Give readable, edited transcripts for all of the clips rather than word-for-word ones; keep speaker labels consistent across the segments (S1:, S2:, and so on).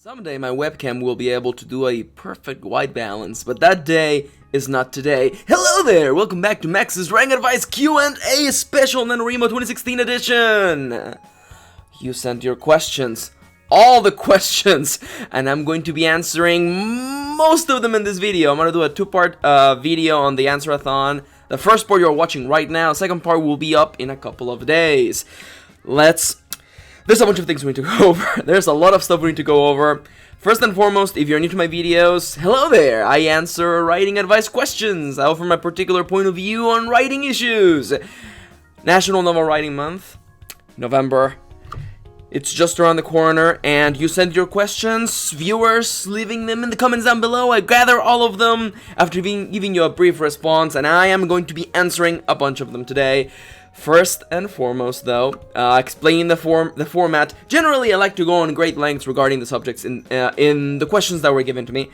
S1: Someday my webcam will be able to do a perfect white balance, but that day is not today. Hello there! Welcome back to Max's Writing Advice Q&A Special NaNoWriMo 2016 edition! You sent your questions. All the questions! And I'm going to be answering most of them in this video. I'm going to do a two-part video on the Answerathon. The first part you're watching right now. Second part will be up in a couple of days. There's a bunch of things we need to go over. There's a lot of stuff we need to go over. First and foremost, if you're new to my videos, hello there! I answer writing advice questions. I offer my particular point of view on writing issues. National Novel Writing Month, November. It's just around the corner, and you send your questions, viewers, leaving them in the comments down below. I gather all of them after giving you a brief response, and I am going to be answering a bunch of them today. First and foremost, though, explaining the format. Generally, I like to go on great lengths regarding the subjects in the questions that were given to me.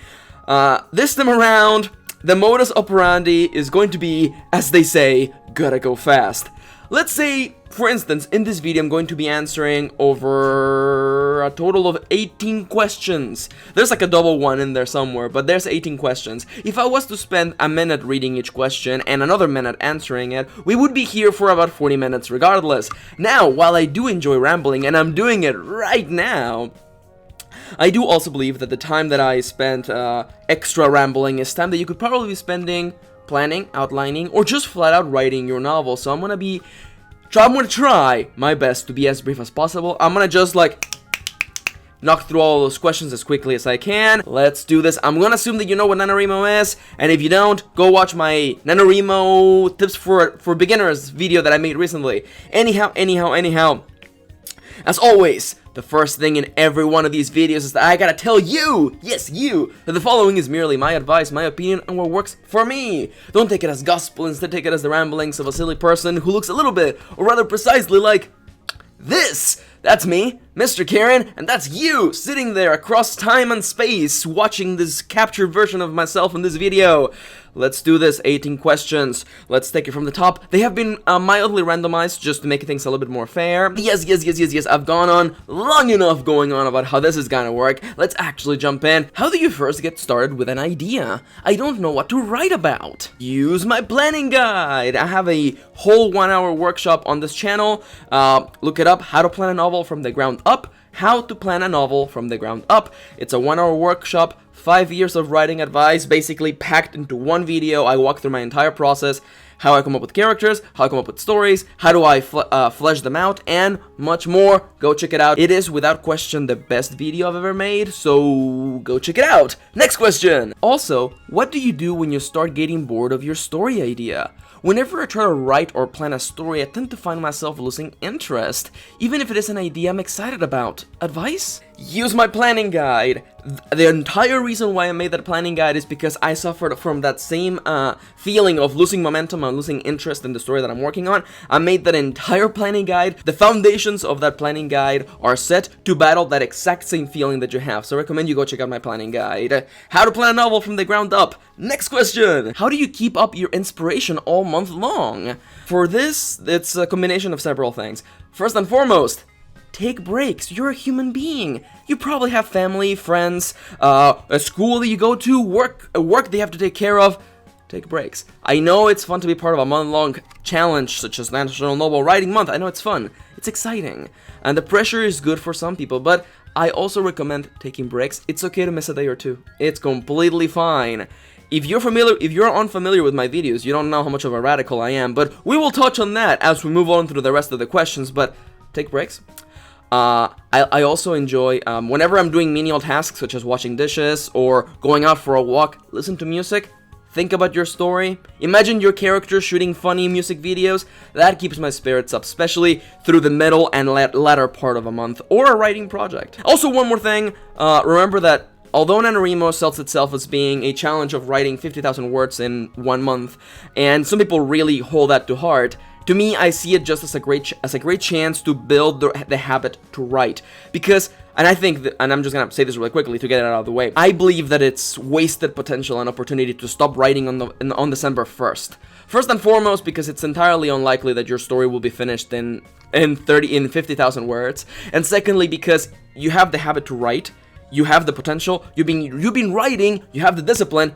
S1: This time around, the modus operandi is going to be, as they say, gotta go fast. Let's say, for instance, in this video, I'm going to be answering over a total of 18 questions. There's like a double one in there somewhere, but there's 18 questions. If I was to spend a minute reading each question and another minute answering it, we would be here for about 40 minutes regardless. Now, while I do enjoy rambling, and I'm doing it right now, I do also believe that the time that I spent extra rambling is time that you could probably be spending planning, outlining, or just flat out writing your novel. So I'm gonna try my best to be as brief as possible. I'm gonna just knock through all those questions as quickly as I can. Let's do this. I'm gonna assume that you know what NaNoWriMo is, and if you don't, go watch my NaNoWriMo tips for beginners video that I made recently. Anyhow, as always, the first thing in every one of these videos is that I gotta tell you, yes you, that the following is merely my advice, my opinion, and what works for me. Don't take it as gospel, instead take it as the ramblings of a silly person who looks a little bit, or rather precisely like this. That's me, Mr. Kirin, and that's you, sitting there across time and space, watching this captured version of myself in this video. Let's do this. 18 questions. Let's take it from the top. They have been mildly randomized just to make things a little bit more fair. Yes. I've gone on long enough going on about how this is gonna work. Let's actually jump in. How do you first get started with an idea? I don't know what to write about. Use my planning guide. I have a whole 1-hour workshop on this channel. Look it up. How to plan a novel from the ground up. How to plan a novel from the ground up. It's a 1-hour workshop. 5 years of writing advice, basically packed into one video. I walk through my entire process, how I come up with characters, how I come up with stories, how do I flesh them out, and much more. Go check it out. It is, without question, the best video I've ever made, so go check it out. Next question. Also, what do you do when you start getting bored of your story idea? Whenever I try to write or plan a story, I tend to find myself losing interest, even if it is an idea I'm excited about. Advice? Use my planning guide. The entire reason why I made that planning guide is because I suffered from that same feeling of losing momentum and losing interest in the story that I'm working on. I made that entire planning guide. The foundations of that planning guide are set to battle that exact same feeling that you have. So I recommend you go check out my planning guide. How to plan a novel from the ground up. Next question. How do you keep up your inspiration all month long? For this, it's a combination of several things. First and foremost, take breaks. You're a human being. You probably have family, friends, a school that you go to, work that you have to take care of. Take breaks. I know it's fun to be part of a month-long challenge such as National Novel Writing Month. I know it's fun. It's exciting. And the pressure is good for some people, but I also recommend taking breaks. It's okay to miss a day or two. It's completely fine. If you're unfamiliar with my videos, you don't know how much of a radical I am, but we will touch on that as we move on through the rest of the questions, but take breaks. I also enjoy, whenever I'm doing menial tasks such as washing dishes or going out for a walk, listen to music, think about your story, imagine your character shooting funny music videos. That keeps my spirits up, especially through the middle and latter part of a month or a writing project. Also, one more thing, remember that although NaNoWriMo sells itself as being a challenge of writing 50,000 words in 1 month, and some people really hold that to heart, to me, I see it just as a great chance to build the habit to write. Because, and I think that, and I'm just gonna say this really quickly to get it out of the way, I believe that it's wasted potential and opportunity to stop writing on December 1st. First and foremost, because it's entirely unlikely that your story will be finished in 50,000 words. And secondly, because you have the habit to write, You have the potential, you've been writing, you have the discipline.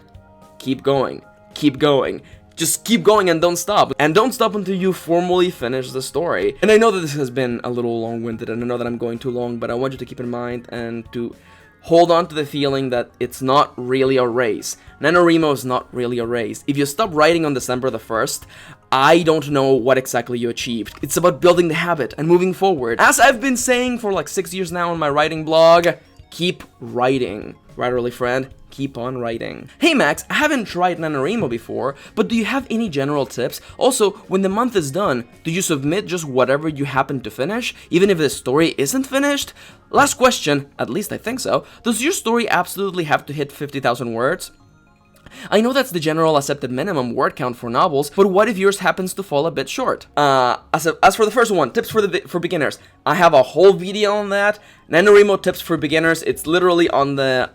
S1: Keep going. Keep going. Just keep going and don't stop. And don't stop until you formally finish the story. And I know that this has been a little long-winded, and I know that I'm going too long, but I want you to keep in mind and to hold on to the feeling that it's not really a race. NaNoWriMo is not really a race. If you stop writing on December the 1st, I don't know what exactly you achieved. It's about building the habit and moving forward. As I've been saying for like 6 years now on my writing blog, keep writing. Right, early friend? Keep on writing. Hey Max, I haven't tried NaNoWriMo before, but do you have any general tips? Also, when the month is done, do you submit just whatever you happen to finish, even if the story isn't finished? Last question, at least I think so. Does your story absolutely have to hit 50,000 words? I know that's the general accepted minimum word count for novels, but what if yours happens to fall a bit short? As for the first one, tips for beginners, I have a whole video on that. NaNoWriMo tips for beginners. It's literally on the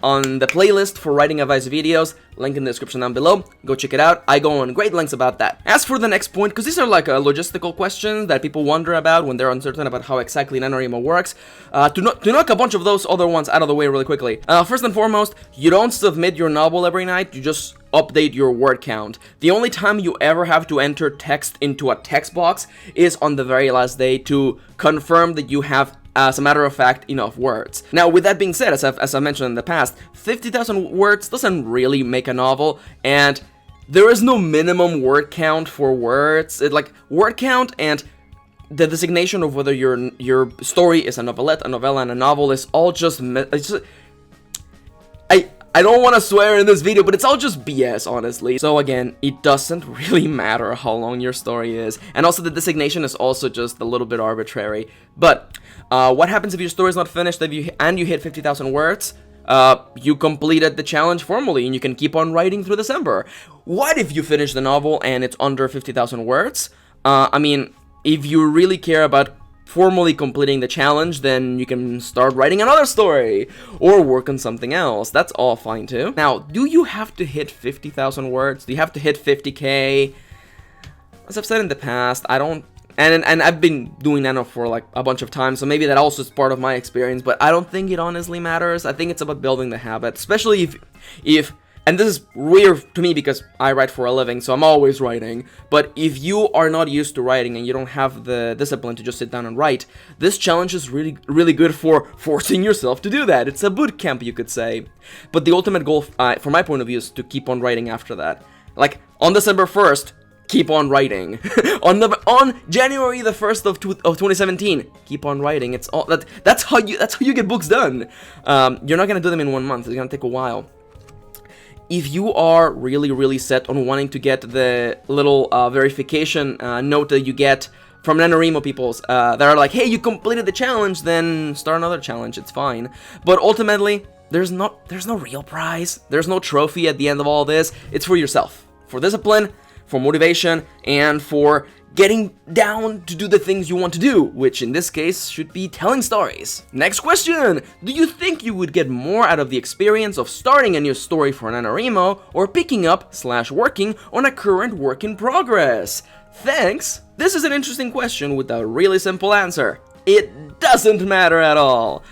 S1: playlist for writing advice videos. Link in the description down below. Go check it out. I go on great lengths about that. As for the next point, because these are like logistical questions that people wonder about when they're uncertain about how exactly NaNoWriMo works, to knock a bunch of those other ones out of the way really quickly. First and foremost, you don't submit your novel every night. You just update your word count. The only time you ever have to enter text into a text box is on the very last day to confirm that you have, as a matter of fact, enough words. Now, with that being said, as I mentioned in the past, 50,000 words doesn't really make a novel, and there is no minimum word count for words. Like, word count and the designation of whether your story is a novelette, a novella, and a novel is all just I don't want to swear in this video, but it's all just BS, honestly. So again, it doesn't really matter how long your story is. And also the designation is also just a little bit arbitrary. But what happens if your story is not finished and you hit 50,000 words? You completed the challenge formally and you can keep on writing through December. What if you finish the novel and it's under 50,000 words? I mean, if you really care about formally completing the challenge, then you can start writing another story or work on something else. That's all fine too. Now, do you have to hit 50,000 words? Do you have to hit 50k? As I've said in the past, I don't, and I've been doing nano for like a bunch of times, so maybe that also is part of my experience, but I don't think it honestly matters. I think it's about building the habit, especially if and this is weird to me because I write for a living, so I'm always writing. But if you are not used to writing and you don't have the discipline to just sit down and write, this challenge is really, really good for forcing yourself to do that. It's a boot camp, you could say. But the ultimate goal, from my point of view, is to keep on writing after that. Like, on December 1st, keep on writing. on January the 1st of 2017, keep on writing. It's all that's how you get books done. You're not gonna do them in 1 month. It's gonna take a while. If you are really, really set on wanting to get the little verification note that you get from NaNoWriMo peoples that are like, hey, you completed the challenge, then start another challenge, it's fine. But ultimately, there's no real prize. There's no trophy at the end of all this. It's for yourself, for discipline, for motivation, and for getting down to do the things you want to do, which in this case should be telling stories. Next question! Do you think you would get more out of the experience of starting a new story for NaNoWriMo or picking up / working on a current work in progress? Thanks! This is an interesting question with a really simple answer. It doesn't matter at all.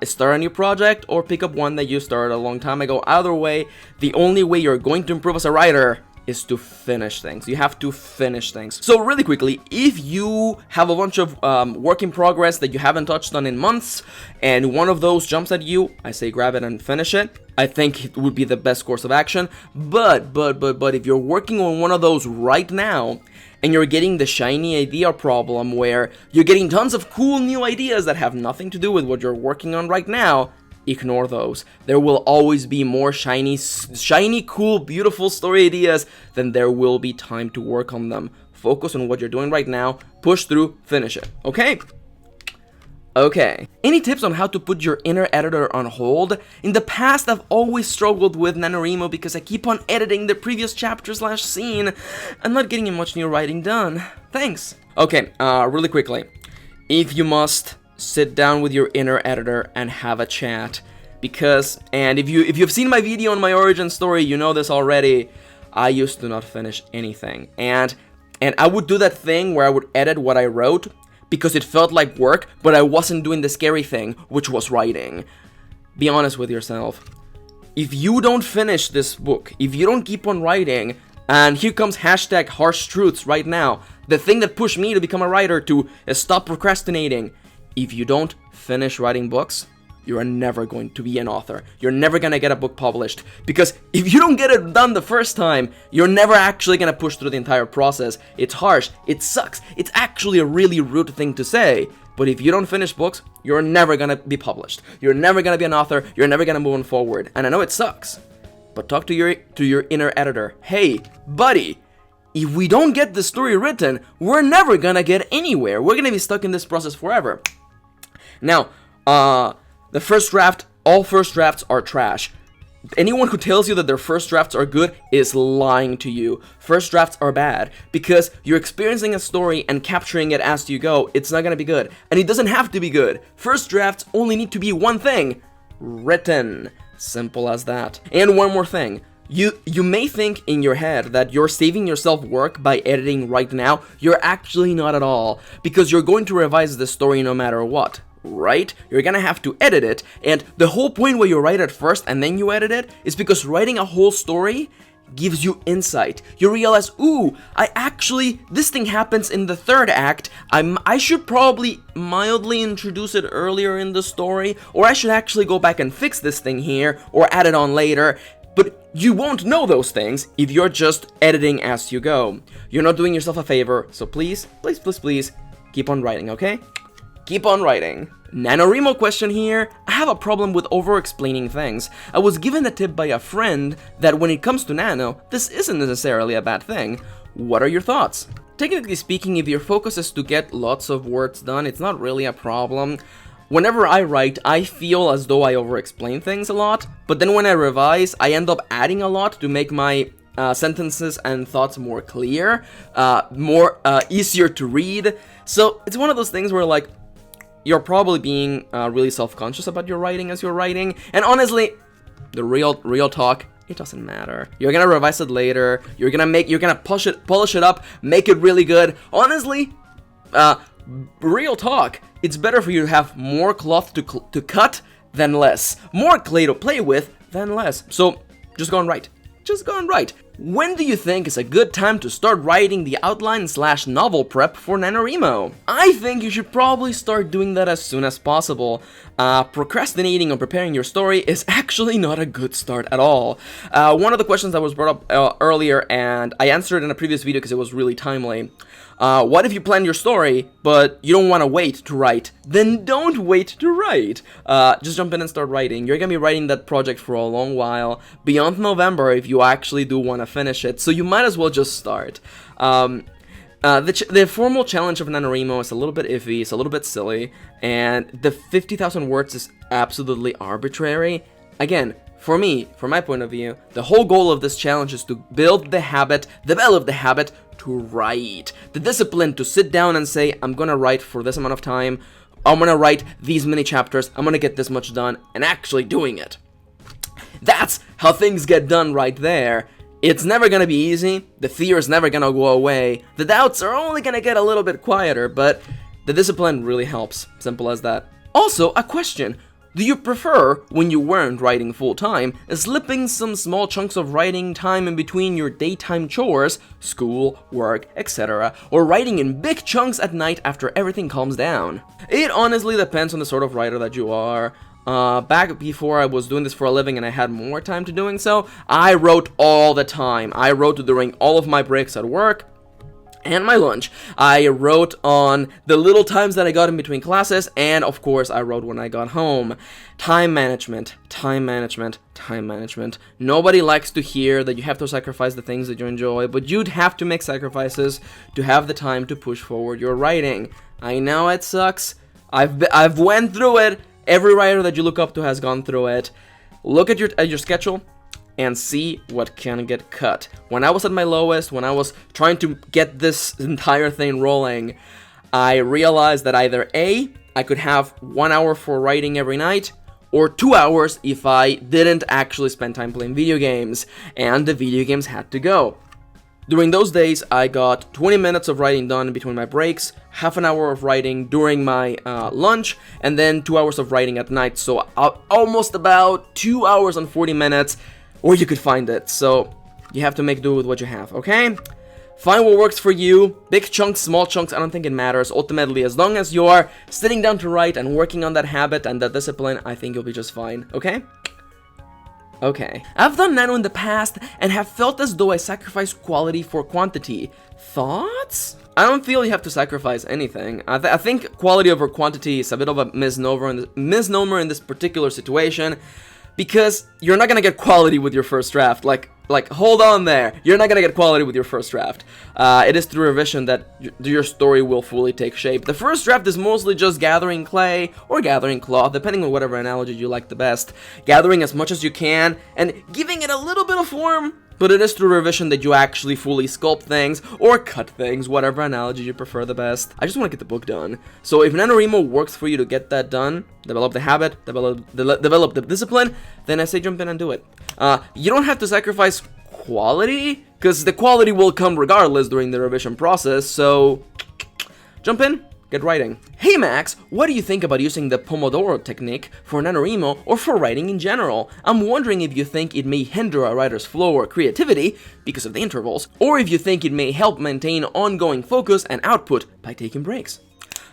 S1: Start a new project or pick up one that you started a long time ago. Either way, the only way you're going to improve as a writer is to finish things. You have to finish things. So really quickly, if you have a bunch of work in progress that you haven't touched on in months, and one of those jumps at you, I say grab it and finish it. I think it would be the best course of action. But if you're working on one of those right now, and you're getting the shiny idea problem where you're getting tons of cool new ideas that have nothing to do with what you're working on right now, ignore those. There will always be more shiny, cool, beautiful story ideas than there will be time to work on them. Focus on what you're doing right now, push through, finish it, okay? Okay. Any tips on how to put your inner editor on hold? In the past, I've always struggled with NaNoWriMo because I keep on editing the previous chapter / scene and not getting much new writing done. Thanks. Okay, really quickly. If you must, sit down with your inner editor and have a chat, because, and if you've seen my video on my origin story, you know this already, I used to not finish anything, and I would do that thing where I would edit what I wrote because it felt like work, but I wasn't doing the scary thing, which was writing. be honest with yourself. If you don't finish this book, if you don't keep on writing, and here comes hashtag harsh truths right now, the thing that pushed me to become a writer, to stop procrastinating. If you don't finish writing books, you are never going to be an author. You're never gonna get a book published. Because if you don't get it done the first time, you're never actually gonna push through the entire process. It's harsh, it sucks, it's actually a really rude thing to say. But if you don't finish books, you're never gonna be published. You're never gonna be an author, you're never gonna move on forward. And I know it sucks, but talk to your inner editor. Hey, buddy, if we don't get the story written, we're never gonna get anywhere. We're gonna be stuck in this process forever. Now, the first draft, all first drafts are trash. Anyone who tells you that their first drafts are good is lying to you. First drafts are bad because you're experiencing a story and capturing it as you go. It's not gonna be good, and it doesn't have to be good. First drafts only need to be one thing: written. Simple as that. And one more thing. You may think in your head that you're saving yourself work by editing right now. You're actually not at all, because you're going to revise the story no matter what. Right? You're gonna have to edit it, and the whole point where you write it first and then you edit it is because writing a whole story gives you insight. You realize, ooh, this thing happens in the third act, I should probably mildly introduce it earlier in the story, or I should actually go back and fix this thing here, or add it on later. But you won't know those things if you're just editing as you go. You're not doing yourself a favor, so please, please, please, please, keep on writing, okay? Keep on writing. NaNoWriMo question here. I have a problem with over-explaining things. I was given a tip by a friend that when it comes to nano, this isn't necessarily a bad thing. What are your thoughts? Technically speaking, if your focus is to get lots of words done, it's not really a problem. Whenever I write, I feel as though I over-explain things a lot, but then when I revise, I end up adding a lot to make my sentences and thoughts more clear, easier to read. So it's one of those things where, like, you're probably being really self-conscious about your writing as you're writing, and honestly, the real talk, it doesn't matter. You're gonna revise it later. You're gonna polish it up, make it really good. Honestly, real talk, it's better for you to have more cloth to cut than less, more clay to play with than less. So just go and write. Just go and write. When do you think is a good time to start writing the outline/novel prep for NaNoWriMo? I think you should probably start doing that as soon as possible. Procrastinating on preparing your story is actually not a good start at all. One of the questions that was brought up earlier, and I answered in a previous video because it was really timely. What if you plan your story, but you don't want to wait to write? Then don't wait to write. Just jump in and start writing. You're gonna be writing that project for a long while, beyond November if you actually do want to finish it, so you might as well just start. The formal challenge of NaNoWriMo is a little bit iffy, it's a little bit silly, and the 50,000 words is absolutely arbitrary. Again, for me, from my point of view, the whole goal of this challenge is to develop the habit to write. The discipline to sit down and say, I'm gonna write for this amount of time, I'm gonna write these many chapters, I'm gonna get this much done, and actually doing it. That's how things get done right there. It's never gonna be easy, the fear is never gonna go away, the doubts are only gonna get a little bit quieter, but the discipline really helps. Simple as that. Also, a question. Do you prefer, when you weren't writing full-time, slipping some small chunks of writing time in between your daytime chores, school, work, etc., or writing in big chunks at night after everything calms down? It honestly depends on the sort of writer that you are. Back before I was doing this for a living and I had more time to doing so, I wrote all the time. I wrote during all of my breaks at work and my lunch. I wrote on the little times that I got in between classes, and of course I wrote when I got home. Time management, time management, time management. Nobody likes to hear that you have to sacrifice the things that you enjoy, but you'd have to make sacrifices to have the time to push forward your writing. I know it sucks. I've went through it. Every writer that you look up to has gone through it. Look at your schedule and see what can get cut. When I was at my lowest, when I was trying to get this entire thing rolling, I realized that either A, I could have 1 hour for writing every night, or 2 hours if I didn't actually spend time playing video games, and the video games had to go. During those days, I got 20 minutes of writing done between my breaks, half an hour of writing during my lunch, and then 2 hours of writing at night. So almost about 2 hours and 40 minutes, or you could find it. So you have to make do with what you have, okay? Find what works for you. Big chunks, small chunks, I don't think it matters. Ultimately, as long as you are sitting down to write and working on that habit and that discipline, I think you'll be just fine, okay? Okay. I've done nano in the past and have felt as though I sacrificed quality for quantity. Thoughts? I don't feel you have to sacrifice anything. I think quality over quantity is a bit of a misnomer in this particular situation, because you're not gonna get quality with your first draft. Like, hold on there. You're not gonna get quality with your first draft. It is through revision that your story will fully take shape. The first draft is mostly just gathering clay or gathering cloth, depending on whatever analogy you like the best. Gathering as much as you can and giving it a little bit of form. But it is through revision that you actually fully sculpt things or cut things, whatever analogy you prefer the best. I just want to get the book done. So if NaNoWriMo works for you to get that done, develop the habit, develop the discipline, then I say jump in and do it. You don't have to sacrifice quality, because the quality will come regardless during the revision process, so jump in, get writing. Hey Max, what do you think about using the Pomodoro Technique for NaNoWriMo or for writing in general? I'm wondering if you think it may hinder a writer's flow or creativity because of the intervals, or if you think it may help maintain ongoing focus and output by taking breaks.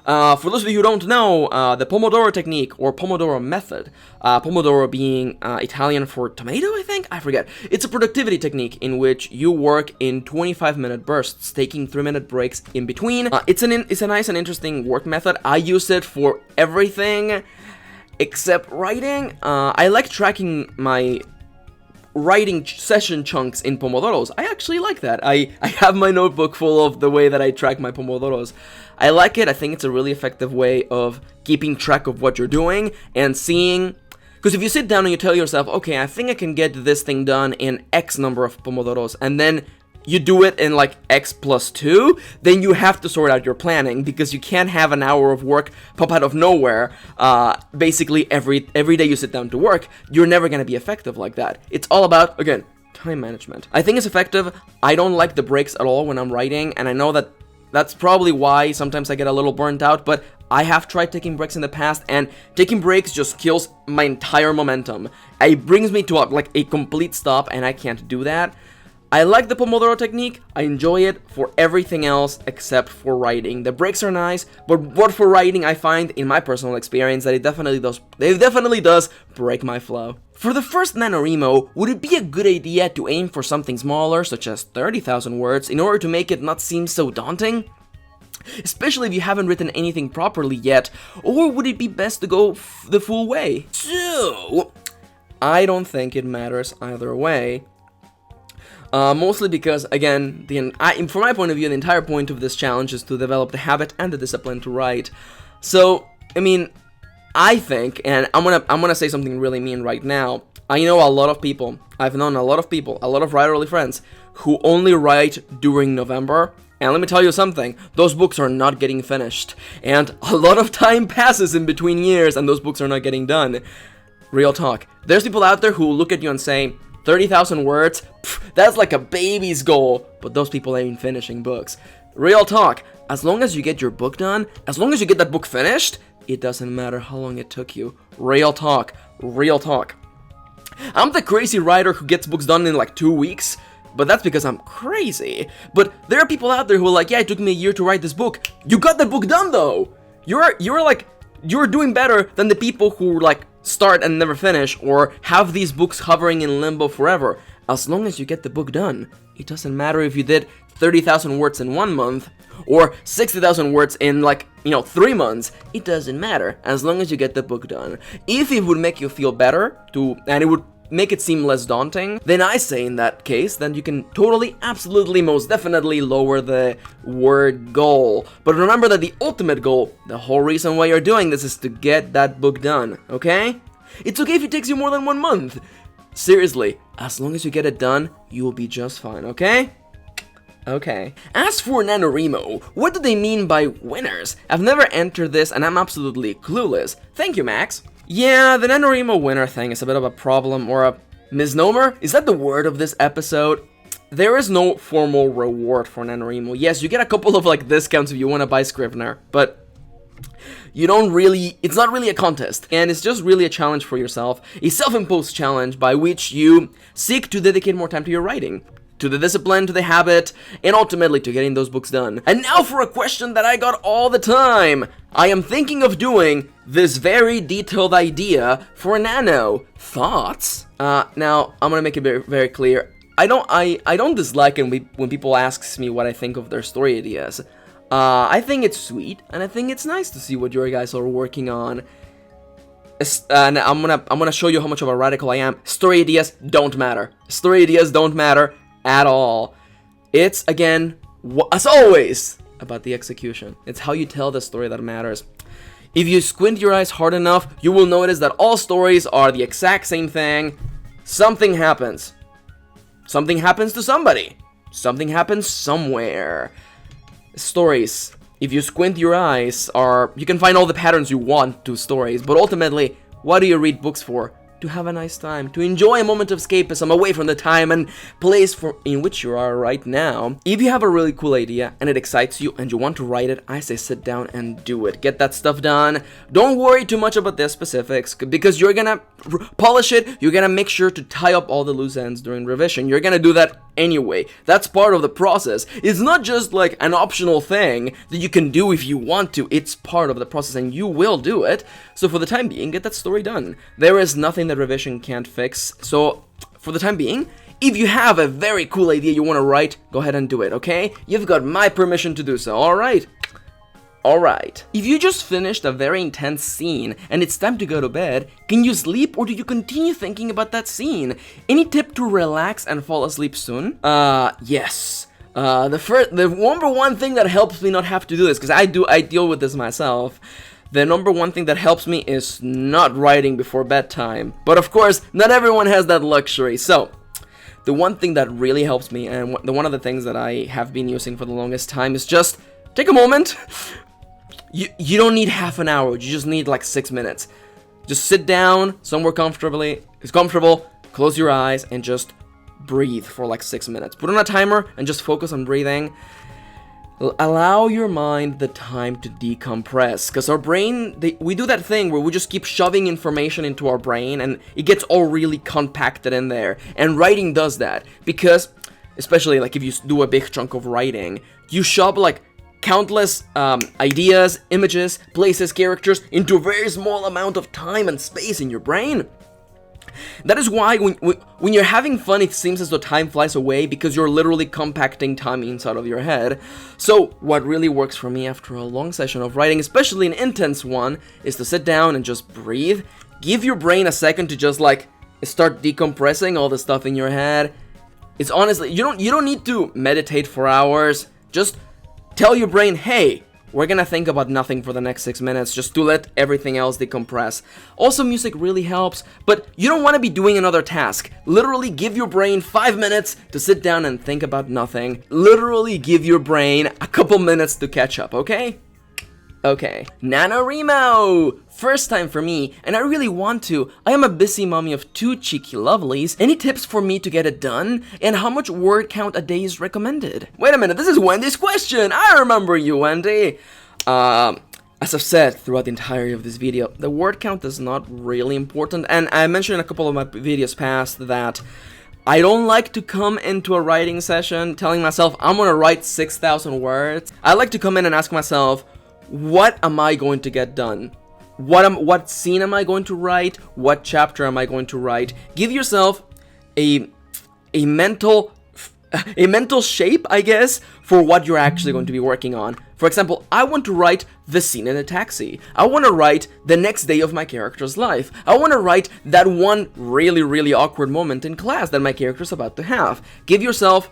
S1: For those of you who don't know, the Pomodoro Technique, or Pomodoro Method, Pomodoro being Italian for tomato, I think? I forget. It's a productivity technique in which you work in 25-minute bursts, taking 3-minute breaks in between. It's a nice and interesting work method. I use it for everything except writing. I like tracking my writing session chunks in Pomodoros. I actually like that. I have my notebook full of the way that I track my Pomodoros. I like it. I think it's a really effective way of keeping track of what you're doing and seeing, because if you sit down and you tell yourself, okay, I think I can get this thing done in X number of Pomodoros, and then you do it in like X plus 2, then you have to sort out your planning, because you can't have an hour of work pop out of nowhere. Basically every day you sit down to work, you're never going to be effective like that. It's all about, again, time management. I think it's effective. I don't like the breaks at all when I'm writing, and I know that that's probably why sometimes I get a little burnt out, but I have tried taking breaks in the past, and taking breaks just kills my entire momentum. It brings me to a complete stop, and I can't do that. I like the Pomodoro Technique. I enjoy it for everything else except for writing. The breaks are nice, but for writing, I find in my personal experience that it definitely does break my flow. For the first NaNoWriMo, would it be a good idea to aim for something smaller, such as 30,000 words, in order to make it not seem so daunting? Especially if you haven't written anything properly yet, or would it be best to go the full way? So, I don't think it matters either way. Mostly because, again, from my point of view, the entire point of this challenge is to develop the habit and the discipline to write. So, I mean, I think, and I'm gonna say something really mean right now. I know a lot of people, I've known a lot of people, a lot of writerly friends, who only write during November. And let me tell you something, those books are not getting finished. And a lot of time passes in between years, and those books are not getting done. Real talk. There's people out there who look at you and say, 30,000 words? Pff, that's like a baby's goal. But those people ain't finishing books. Real talk. As long as you get your book done, as long as you get that book finished, it doesn't matter how long it took you. Real talk. Real talk. I'm the crazy writer who gets books done in like 2 weeks, but that's because I'm crazy. But there are people out there who are like, yeah, it took me a year to write this book. You got that book done though. You're doing better than the people who like start and never finish, or have these books hovering in limbo forever. As long as you get the book done, it doesn't matter if you did 30,000 words in 1 month, or 60,000 words in 3 months. It doesn't matter, as long as you get the book done. If it would make you feel better, and it would make it seem less daunting, then I say in that case, then you can totally, absolutely, most definitely lower the word goal. But remember that the ultimate goal, the whole reason why you're doing this, is to get that book done, okay? It's okay if it takes you more than 1 month. Seriously, as long as you get it done, you will be just fine, okay? Okay. As for NaNoWriMo, what do they mean by winners? I've never entered this and I'm absolutely clueless. Thank you, Max. Yeah, the NaNoWriMo winner thing is a bit of a problem, or a misnomer? Is that the word of this episode? there is no formal reward for NaNoWriMo. Yes, you get a couple of like discounts if you want to buy Scrivener, but you don't really, it's not really a contest, and it's just really a challenge for yourself, a self-imposed challenge by which you seek to dedicate more time to your writing, to the discipline, to the habit, and ultimately to getting those books done. And now for a question that I got all the time. I am thinking of doing this very detailed idea for Nano. Thoughts? Now, I'm gonna make it very, very clear. I don't dislike it when people ask me what I think of their story ideas. I think it's sweet, and I think it's nice to see what your guys are working on. And I'm gonna show you how much of a radical I am. Story ideas don't matter. Story ideas don't matter at all. It's, again, as always, about the execution. It's how you tell the story that matters. If you squint your eyes hard enough, you will notice that all stories are the exact same thing. Something happens. Something happens to somebody. Something happens somewhere. Stories, if you squint your eyes, you can find all the patterns you want to stories, but ultimately, what do you read books for? To have a nice time, to enjoy a moment of escapism away from the time and place in which you are right now. If you have a really cool idea and it excites you and you want to write it, I say sit down and do it. Get that stuff done. Don't worry too much about the specifics, because you're gonna polish it, you're gonna make sure to tie up all the loose ends during revision. You're gonna do that anyway. That's part of the process. It's not just like an optional thing that you can do if you want to. It's part of the process and you will do it. So for the time being, get that story done. There is nothing that revision can't fix. So for the time being, if you have a very cool idea you want to write, go ahead and do it, okay? You've got my permission to do so, alright? Alright. If you just finished a very intense scene and it's time to go to bed, can you sleep or do you continue thinking about that scene? Any tip to relax and fall asleep soon? Yes. The number one thing that helps me not have to do this, because I deal with this myself. The number one thing that helps me is not writing before bedtime. But of course, not everyone has that luxury. So, the one thing that really helps me, and one of the things that I have been using for the longest time, is just take a moment. You don't need half an hour, you just need like 6 minutes. Just sit down somewhere comfortable, close your eyes, and just breathe for like 6 minutes. Put on a timer and just focus on breathing. Allow your mind the time to decompress, because our brain, we do that thing where we just keep shoving information into our brain and it gets all really compacted in there. And writing does that, because especially like if you do a big chunk of writing, you shove like countless ideas, images, places, characters into a very small amount of time and space in your brain. That is why when you're having fun, it seems as though time flies away, because you're literally compacting time inside of your head. So what really works for me after a long session of writing, especially an intense one, is to sit down and just breathe. Give your brain a second to just like start decompressing all the stuff in your head. It's honestly, you don't need to meditate for hours. Just tell your brain, hey, we're gonna think about nothing for the next 6 minutes, just to let everything else decompress. Also, music really helps, but you don't want to be doing another task. Literally give your brain 5 minutes to sit down and think about nothing. Literally give your brain a couple minutes to catch up, okay? Okay, NaNoWriMo! First time for me, and I really want to. I am a busy mommy of 2 cheeky lovelies. Any tips for me to get it done? And how much word count a day is recommended? Wait a minute, this is Wendy's question! I remember you, Wendy! As I've said throughout the entirety of this video, the word count is not really important, and I mentioned in a couple of my videos past that I don't like to come into a writing session telling myself I'm gonna write 6,000 words. I like to come in and ask myself, what am I going to get done? What scene am I going to write? What chapter am I going to write? Give yourself a mental shape, I guess, for what you're actually going to be working on. For example, I want to write the scene in a taxi. I want to write the next day of my character's life. I want to write that one really, really awkward moment in class that my character's about to have. Give yourself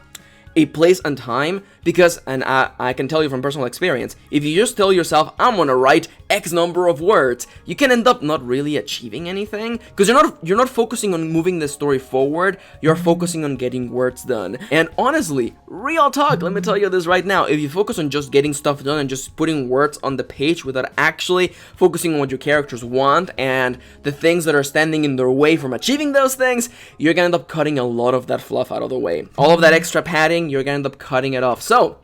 S1: a place and time, because, and I can tell you from personal experience, if you just tell yourself, I'm gonna write X number of words, you can end up not really achieving anything, because you're not focusing on moving the story forward, you're focusing on getting words done. And honestly, real talk, let me tell you this right now, if you focus on just getting stuff done and just putting words on the page without actually focusing on what your characters want and the things that are standing in their way from achieving those things, you're gonna end up cutting a lot of that fluff out of the way. All of that extra padding, you're gonna end up cutting it off. So,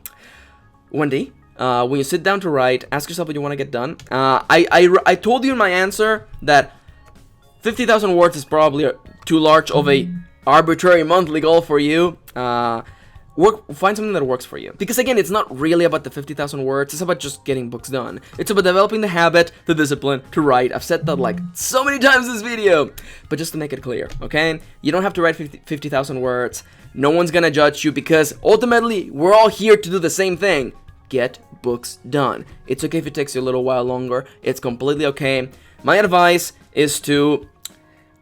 S1: Wendy, when you sit down to write, ask yourself what you want to get done. I told you in my answer that 50,000 words is probably too large of a arbitrary monthly goal for you. Find something that works for you. Because again, it's not really about the 50,000 words, it's about just getting books done. It's about developing the habit, the discipline to write. I've said that like so many times in this video. But just to make it clear, okay? You don't have to write 50,000 words. No one's gonna judge you because ultimately, we're all here to do the same thing. Get books done. It's okay if it takes you a little while longer. It's completely okay. My advice is to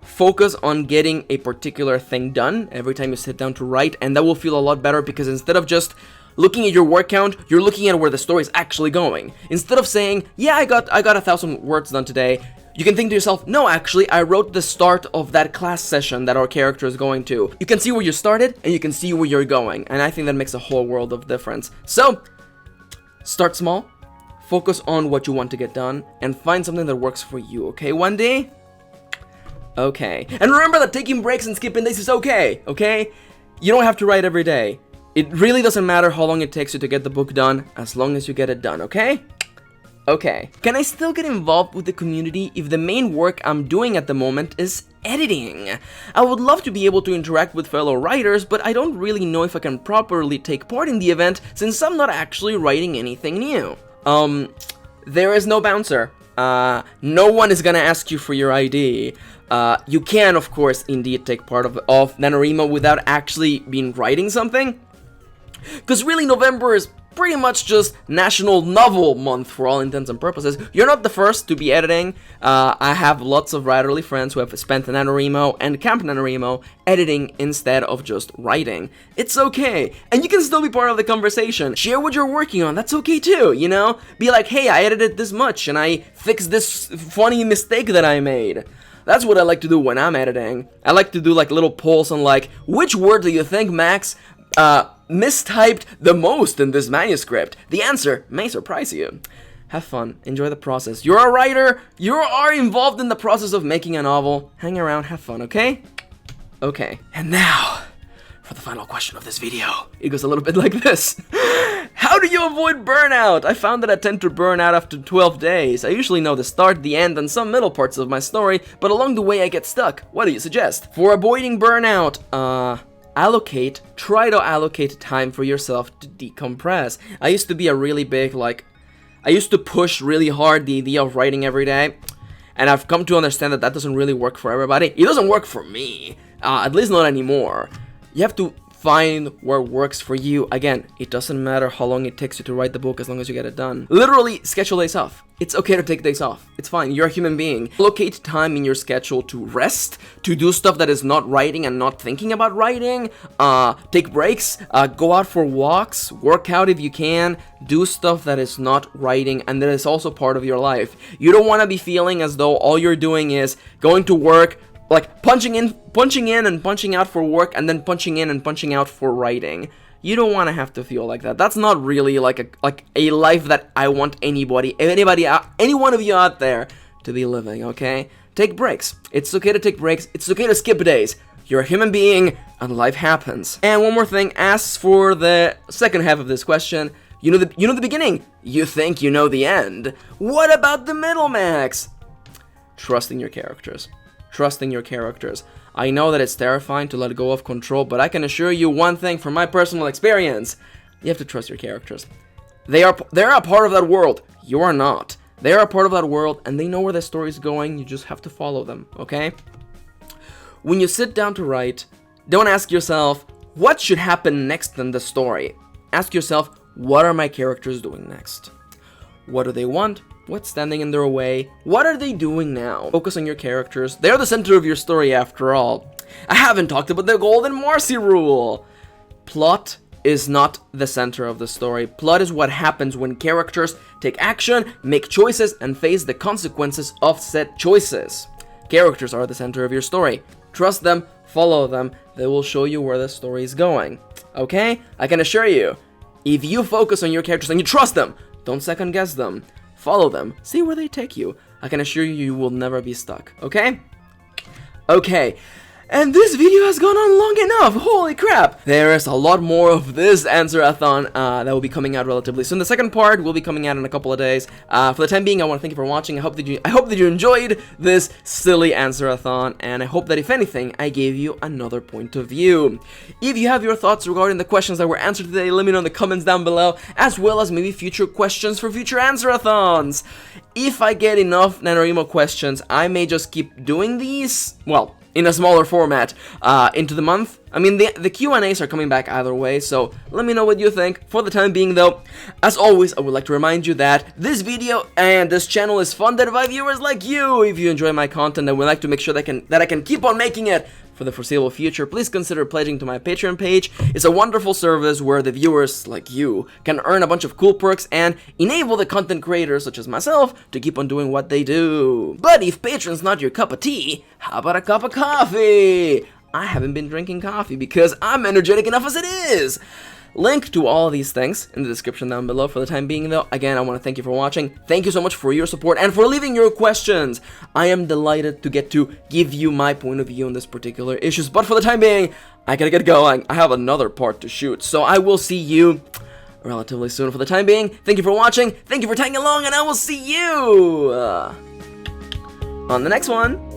S1: focus on getting a particular thing done every time you sit down to write, and that will feel a lot better because instead of just looking at your word count, you're looking at where the story is actually going. Instead of saying, yeah, I got 1,000 words done today, you can think to yourself, no, actually, I wrote the start of that class session that our character is going to. You can see where you started, and you can see where you're going, and I think that makes a whole world of difference. So, start small, focus on what you want to get done, and find something that works for you, okay, Wendy? Okay. And remember that taking breaks and skipping days is okay, okay? You don't have to write every day. It really doesn't matter how long it takes you to get the book done, as long as you get it done, okay? Okay. Can I still get involved with the community if the main work I'm doing at the moment is editing? I would love to be able to interact with fellow writers, but I don't really know if I can properly take part in the event since I'm not actually writing anything new. There is no bouncer. No one is gonna ask you for your ID. You can, of course, indeed take part of NaNoWriMo without actually being writing something. Because really, November is pretty much just National Novel Month for all intents and purposes. You're not the first to be editing. I have lots of writerly friends who have spent NaNoWriMo and Camp NaNoWriMo editing instead of just writing. It's okay, and you can still be part of the conversation. Share what you're working on, that's okay too, you know? Be like, hey, I edited this much, and I fixed this funny mistake that I made. That's what I like to do when I'm editing. I like to do like little polls on like, which word do you think, Max, mistyped the most in this manuscript? The answer may surprise you. Have fun, enjoy the process. You're a writer, you are involved in the process of making a novel. Hang around, have fun, okay? Okay, and now, for the final question of this video. It goes a little bit like this. How do you avoid burnout? I found that I tend to burn out after 12 days. I usually know the start, the end, and some middle parts of my story, but along the way I get stuck. What do you suggest? For avoiding burnout, try to allocate time for yourself to decompress. I used to be a really big, I used to push really hard the idea of writing every day, and I've come to understand that that doesn't really work for everybody. It doesn't work for me, at least not anymore. You have to find what works for you. Again, it doesn't matter how long it takes you to write the book as long as you get it done. Literally, schedule days off. It's okay to take days off. It's fine. You're a human being. Allocate time in your schedule to rest, to do stuff that is not writing and not thinking about writing. Take breaks. Go out for walks. Work out if you can. Do stuff that is not writing and that is also part of your life. You don't want to be feeling as though all you're doing is going to work, like punching in and punching out for work, and then punching in and punching out for writing. You don't want to have to feel like that. That's not really like a life that I want any one of you out there to be living, okay? Take breaks. It's okay to take breaks. It's okay to skip days. You're a human being, and life happens. And one more thing, as for the second half of this question, you know the beginning. You think you know the end. What about the middle, Max? Trust in your characters. Trusting your characters. I know that it's terrifying to let go of control, but I can assure you one thing from my personal experience. You have to trust your characters. They're a part of that world. You are not. They are a part of that world, and they know where the story is going. You just have to follow them, okay? When you sit down to write, don't ask yourself, what should happen next in the story? Ask yourself, what are my characters doing next? What do they want? What's standing in their way? What are they doing now? Focus on your characters. They're the center of your story after all. I haven't talked about the Golden Marcy rule. Plot is not the center of the story. Plot is what happens when characters take action, make choices, and face the consequences of said choices. Characters are the center of your story. Trust them, follow them, they will show you where the story is going. Okay? I can assure you, if you focus on your characters and you trust them, don't second guess them, follow them, see where they take you, I can assure you, you will never be stuck. Okay? Okay. And this video has gone on long enough, holy crap! There is a lot more of this Answerathon that will be coming out relatively soon. The second part will be coming out in a couple of days. For the time being, I want to thank you for watching. I hope that you enjoyed this silly Answerathon, and I hope that if anything, I gave you another point of view. If you have your thoughts regarding the questions that were answered today, let me know in the comments down below, as well as maybe future questions for future Answerathons. If I get enough NaNoWriMo questions, I may just keep doing these, well, in a smaller format, into the month. I mean, the Q&As are coming back either way, so let me know what you think. For the time being, though, as always, I would like to remind you that this video and this channel is funded by viewers like you. If you enjoy my content and would like to make sure that I can keep on making it for the foreseeable future, please consider pledging to my Patreon page. It's a wonderful service where the viewers like you can earn a bunch of cool perks and enable the content creators such as myself to keep on doing what they do. But if Patreon's not your cup of tea, how about a cup of coffee? I haven't been drinking coffee because I'm energetic enough as it is. Link to all of these things in the description down below. For the time being, though, again, I want to thank you for watching. Thank you so much for your support and for leaving your questions. I am delighted to get to give you my point of view on this particular issues. But for the time being, I gotta get going. I have another part to shoot, so I will see you relatively soon. For the time being, thank you for watching. Thank you for tagging along, and I will see you on the next one.